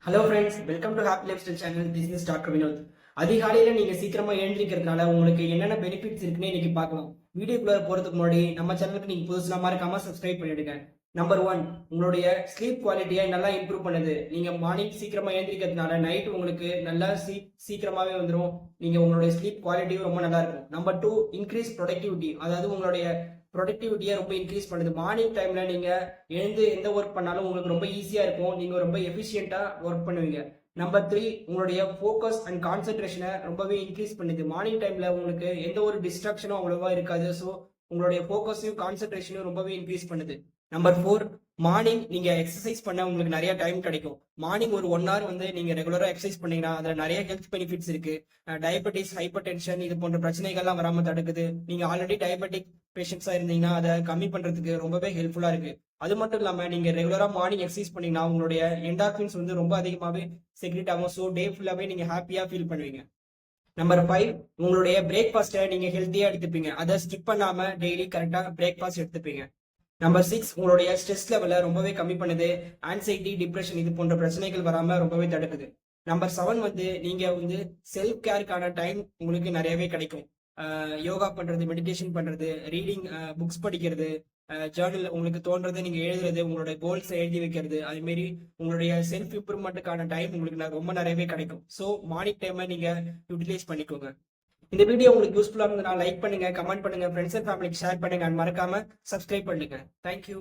Hello friends, welcome to happy life style channel. This is doctor Vinod. அதிகாலையில் நீங்கள் சீக்கிரமாக எழுந்திருக்கிறதுனால உங்களுக்கு என்னென்ன பெனிஃபிட்ஸ் இருக்குன்னு இன்னைக்கு பார்க்கலாம். வீடியோக்குள்ளே போகிறதுக்கு முன்னாடி நம்ம சேனலுக்கு நீங்கள் புதுசுலாம் மறக்காமல் சப்ஸ்கிரைப் பண்ணிவிடுங்க. நம்பர் 1, உங்களுடைய ஸ்லீப் குவாலிட்டியை நல்லா இம்ப்ரூவ் பண்ணுது. நீங்கள் மார்னிங் சீக்கிரமாக எழுந்திருக்கிறதுனால நைட் உங்களுக்கு நல்லா சீக்கிரமாகவே வந்துடும். நீங்கள் உங்களுடைய ஸ்லீப் குவாலிட்டியும் ரொம்ப நல்லா இருக்கும். Number 2, increase productivity. அதாவது உங்களுடைய ப்ரொடக்டிவிட்டியை ரொம்ப இன்க்ரீஸ் பண்ணுது. மார்னிங் டைமில் நீங்கள் எழுந்து எந்த ஒர்க் பண்ணாலும் உங்களுக்கு ரொம்ப ஈஸியாக இருக்கும். நீங்கள் ரொம்ப எஃபிஷியண்ட்டாக ஒர்க் பண்ணுவீங்க. நம்பர் 3, உங்களுடைய ஃபோக்கஸ் அண்ட் கான்சென்ட்ரேஷனை ரொம்பவே இன்க்ரீஸ் பண்ணுது. மார்னிங் டைமில் உங்களுக்கு எந்த ஒரு டிஸ்ட்ராக்ஷனும் அவ்வளோவா இருக்காது. ஸோ உங்களுடைய ஃபோக்கஸையும் கான்சென்ட்ரேஷனையும் ரொம்பவே இன்க்ரீஸ் பண்ணுது. நம்பர் 4, மார்னிங் நீங்கள் எக்ஸசைஸ் பண்ண உங்களுக்கு நிறைய டைம் கிடைக்கும். மார்னிங் ஒரு 1 hour வந்து நீங்கள் ரெகுலராக எக்ஸசைஸ் பண்ணீங்கன்னா அதில் நிறைய ஹெல்த் பெனிஃபிட்ஸ் இருக்கு. டயபெட்டிஸ், ஹைப்பர் டென்ஷன் இது போன்ற பிரச்சனைகள்லாம் வராமல் தடுக்குது. நீங்கள் ஆல்ரெடி டயபெட்டிக் பேஷண்ட்ஸாக இருந்தீங்கன்னா அதை கம்மி பண்ணுறதுக்கு ரொம்பவே ஹெல்ப்ஃபுல்லாக இருக்கு. அது மட்டும் இல்லாமல் நீங்கள் ரெகுலராக மார்னிங் எக்ஸசைஸ் பண்ணீங்கன்னா உங்களுடைய என்டார்பின்ஸ் வந்து ரொம்ப அதிகமாகவே செக்ரெட் ஆகும். ஸோ டே ஃபுல்லாகவே நீங்கள் ஹாப்பியாக ஃபீல் பண்ணுவீங்க. நம்பர் 5, உங்களுடைய பிரேக்ஃபாஸ்ட்டை நீங்கள் ஹெல்த்தியாக எடுத்துப்பீங்க. அதை ஸ்கிப் பண்ணாமல் டெய்லி கரெக்டாக பிரேக்ஃபாஸ்ட் எடுத்துப்பீங்க. நம்பர் 6, உங்களுடைய ஸ்ட்ரெஸ் லெவலை ரொம்பவே கம்மி பண்ணுது. ஆன்சைட்டி, டிப்ரெஷன் இது போன்ற பிரச்சனைகள் வராம ரொம்பவே தடுக்குது. நம்பர் 7 வந்து நீங்க வந்து செல்ஃப் கேருக்கான டைம் உங்களுக்கு நிறையவே கிடைக்கும். யோகா பண்றது, மெடிடேஷன் பண்றது, ரீடிங், புக்ஸ் படிக்கிறது, ஜேர்னல் உங்களுக்கு தோன்றது நீங்க எழுதுறது, உங்களுடைய கோல்ஸ் எழுதி வைக்கிறது, அது மாரி உங்களுடைய செல்ஃப் இம்ப்ரூவ்மெண்ட்டுக்கான டைம் உங்களுக்கு ரொம்ப நிறையவே கிடைக்கும். ஸோ மார்னிங் டைமை நீங்க யூட்டிலைஸ் பண்ணிக்கோங்க. இந்த வீடியோ உங்களுக்கு யூஸ்ஃபுல்லா இருந்ததுனா லைக் பண்ணுங்க, கமெண்ட் பண்ணுங்க, ஃப்ரெண்ட்ஸ் அண்ட் ஃபேமிலிக்கு ஷேர் பண்ணுங்க, அண்ட் மறக்காம சப்ஸ்கிரைப் பண்ணுங்க. தேங்க்யூ.